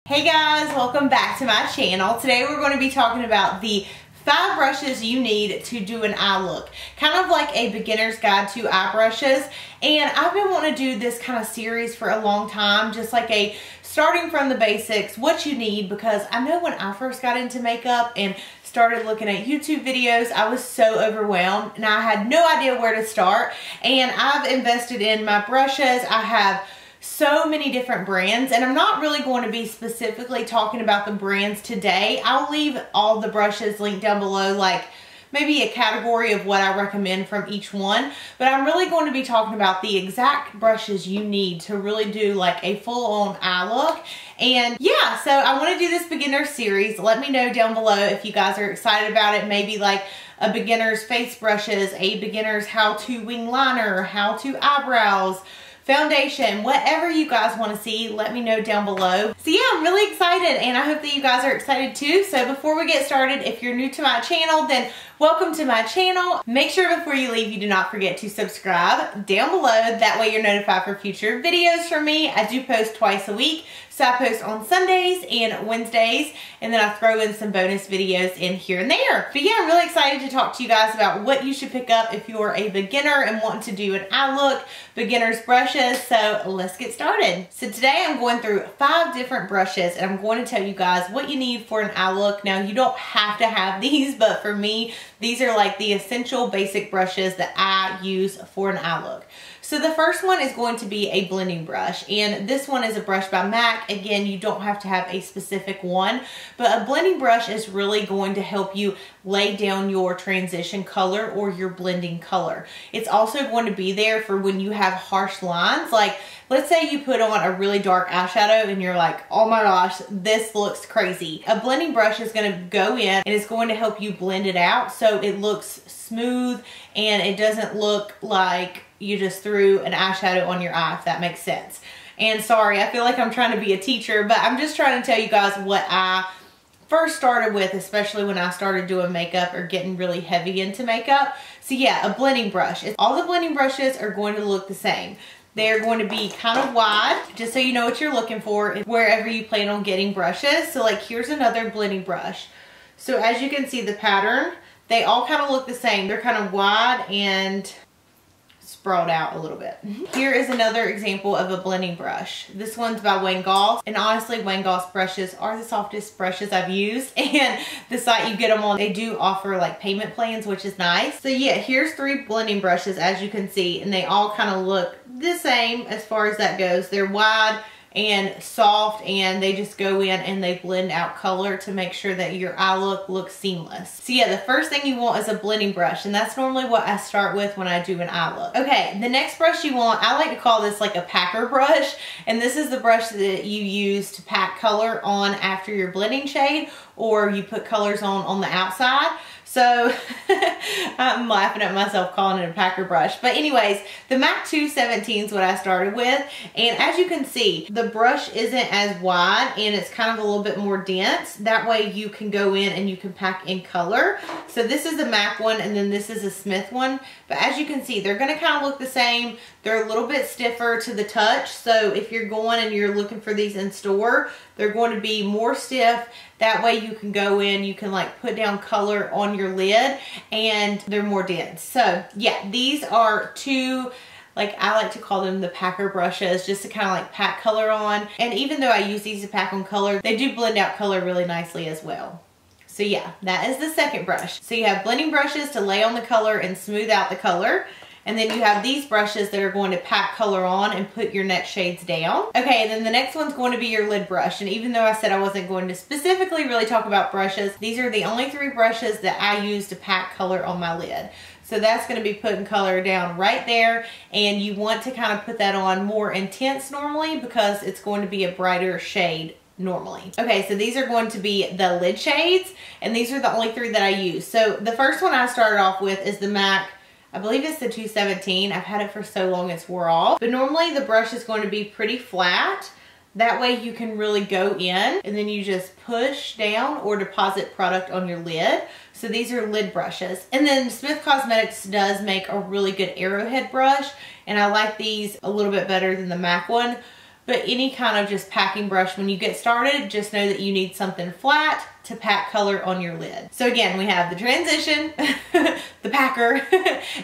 Hey guys, welcome back to my channel. Today we're going to be talking about the 5 brushes you need to do an eye look. Kind of like a beginner's guide to eye brushes. And I've been wanting to do this kind of series for a long time, just like a starting from the basics, what you need, because I know when I first got into makeup and started looking at YouTube videos, I was so overwhelmed and I had no idea where to start. And I've invested in my brushes. I have so many different brands, and I'm not really going to be specifically talking about the brands today. I'll leave all the brushes linked down below, like maybe a category of what I recommend from each one, but I'm really going to be talking about the exact brushes you need to really do like a full-on eye look. And yeah, so I want to do this beginner series. Let me know down below if you guys are excited about it. Maybe like a beginner's face brushes, a beginner's how-to wing liner, how-to eyebrows, foundation, whatever you guys want to see, let me know down below. So yeah, I'm really excited and I hope that you guys are excited too. So before we get started, if you're new to my channel, then welcome to my channel. Make sure before you leave, you do not forget to subscribe down below. That way you're notified for future videos from me. I do post twice a week. So I post on Sundays and Wednesdays, and then I throw in some bonus videos in here and there. But yeah, I'm really excited to talk to you guys about what you should pick up if you're a beginner and want to do an eye look, beginner's brushes. So let's get started. So today I'm going through 5 different brushes and I'm going to tell you guys what you need for an eye look. Now you don't have to have these, but for me, these are like the essential basic brushes that I use for an eye look. So the first one is going to be a blending brush, and this one is a brush by MAC. Again, you don't have to have a specific one, but a blending brush is really going to help you lay down your transition color or your blending color. It's also going to be there for when you have harsh lines. Like let's say you put on a really dark eyeshadow and you're like, oh my gosh, this looks crazy. A blending brush is going to go in and it's going to help you blend it out so it looks smooth and it doesn't look like you just threw an eyeshadow on your eye, if that makes sense. And sorry, I feel like I'm trying to be a teacher, but I'm just trying to tell you guys what I first started with, especially when I started doing makeup or getting really heavy into makeup. So yeah, a blending brush. All the blending brushes are going to look the same. They're going to be kind of wide, just so you know what you're looking for wherever you plan on getting brushes. So like here's another blending brush. So as you can see the pattern, they all kind of look the same. They're kind of wide and sprawled out a little bit. Here is another example of a blending brush. This one's by Wayne Goss, and honestly Wayne Goss brushes are the softest brushes I've used, and the site you get them on, they do offer like payment plans, which is nice. So yeah, here's 3 blending brushes as you can see, and they all kind of look the same as far as that goes. They're wide and soft, and they just go in and they blend out color to make sure that your eye look looks seamless. So yeah, the first thing you want is a blending brush, and that's normally what I start with when I do an eye look. Okay, the next brush you want, I like to call this like a packer brush, and this is the brush that you use to pack color on after your blending shade, or you put colors on the outside. So I'm laughing at myself calling it a packer brush. But anyways, the MAC 217 is what I started with. And as you can see, the brush isn't as wide and it's kind of a little bit more dense. That way you can go in and you can pack in color. So this is a MAC one and then this is a Smith one. But as you can see, they're going to kind of look the same. They're a little bit stiffer to the touch. So if you're going and you're looking for these in store, they're going to be more stiff. That way you can go in, you can like put down color on your lid, and they're more dense. So yeah, these are 2, like I like to call them the packer brushes, just to kind of like pack color on. And even though I use these to pack on color, they do blend out color really nicely as well. So yeah, that is the second brush. So you have blending brushes to lay on the color and smooth out the color. And then you have these brushes that are going to pack color on and put your next shades down. Okay, and then the next one's going to be your lid brush. And even though I said I wasn't going to specifically really talk about brushes, these are the only 3 brushes that I use to pack color on my lid. So that's going to be putting color down right there, and you want to kind of put that on more intense normally because it's going to be a brighter shade normally. Okay, so these are going to be the lid shades, and these are the only 3 that I use. So the first one I started off with is the MAC, I believe it's the 217. I've had it for so long it's wore off. But normally the brush is going to be pretty flat. That way you can really go in and then you just push down or deposit product on your lid. So these are lid brushes. And then Smith Cosmetics does make a really good arrowhead brush, and I like these a little bit better than the MAC one. but any kind of just packing brush when you get started, just know that you need something flat to pack color on your lid. So again, we have the transition, the packer,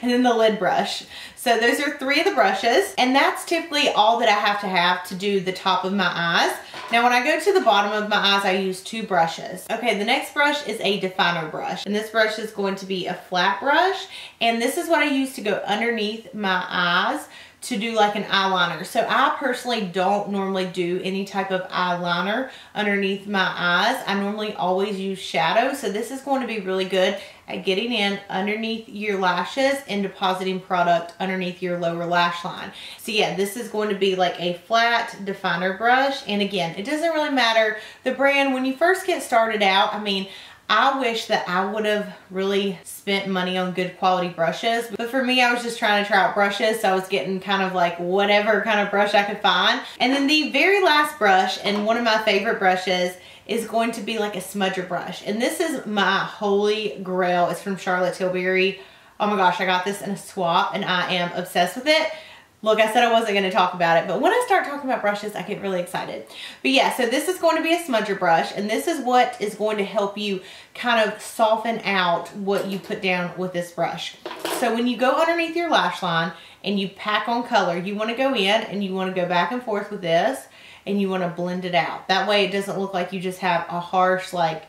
and then the lid brush. So those are 3 of the brushes, and that's typically all that I have to do the top of my eyes. Now when I go to the bottom of my eyes, I use 2 brushes. Okay, the next brush is a definer brush, and this brush is going to be a flat brush, and this is what I use to go underneath my eyes to do like an eyeliner. So I personally don't normally do any type of eyeliner underneath my eyes. I normally always use shadow. So this is going to be really good at getting in underneath your lashes and depositing product underneath your lower lash line. So yeah, this is going to be like a flat definer brush. And again, it doesn't really matter the brand. When you first get started out, I mean, I wish that I would have really spent money on good quality brushes. But for me, I was just trying to try out brushes. So I was getting kind of like whatever kind of brush I could find. And then the very last brush, and one of my favorite brushes, is going to be like a smudger brush. And this is my holy grail. It's from Charlotte Tilbury. Oh my gosh, I got this in a swap and I am obsessed with it. Look, I said I wasn't going to talk about it, but when I start talking about brushes, I get really excited. But yeah, so this is going to be a smudger brush, and this is what is going to help you kind of soften out what you put down with this brush. So when you go underneath your lash line and you pack on color, you want to go in and you want to go back and forth with this, and you want to blend it out. That way it doesn't look like you just have a harsh like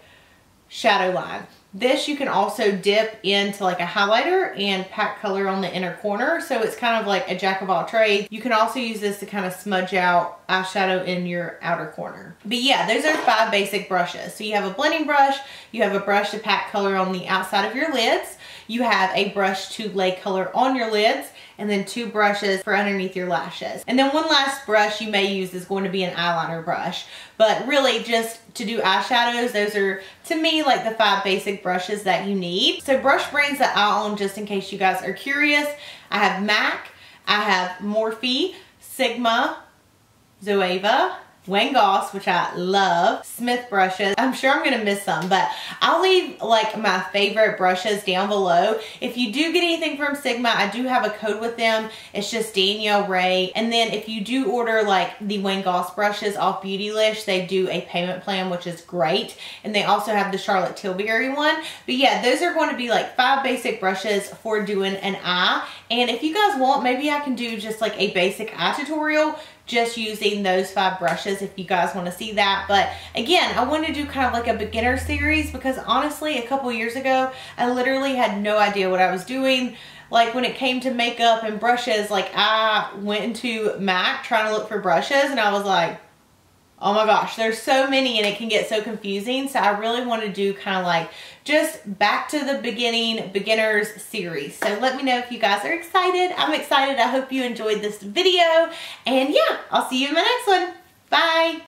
shadow line. This you can also dip into like a highlighter and pack color on the inner corner. So it's kind of like a jack of all trades. You can also use this to kind of smudge out eyeshadow in your outer corner. But yeah, those are 5 basic brushes. So you have a blending brush, you have a brush to pack color on the outside of your lids, you have a brush to lay color on your lids, and then 2 brushes for underneath your lashes. And then one last brush you may use is going to be an eyeliner brush. But really just to do eyeshadows, those are to me like the 5 basic brushes that you need. So brush brands that I own, just in case you guys are curious, I have MAC, I have Morphe, Sigma, Zoeva, Wayne Goss, which I love, Smith brushes. I'm sure I'm gonna miss some, but I'll leave like my favorite brushes down below. If you do get anything from Sigma, I do have a code with them. It's just DANIELLERAE. And then if you do order like the Wayne Goss brushes off Beautieles, they do a payment plan, which is great. And they also have the Charlotte Tilbury one. But yeah, those are going to be like 5 basic brushes for doing an eye. And if you guys want, maybe I can do just like a basic eye tutorial just using those 5 brushes if you guys want to see that. But again, I want to do kind of like a beginner series because honestly, a couple years ago, I literally had no idea what I was doing. Like when it came to makeup and brushes, like I went into MAC trying to look for brushes and I was like, oh my gosh, there's so many and it can get so confusing. So I really want to do kind of like just back to the beginning beginners series. So let me know if you guys are excited. I'm excited. I hope you enjoyed this video. And yeah, I'll see you in my next one. Bye.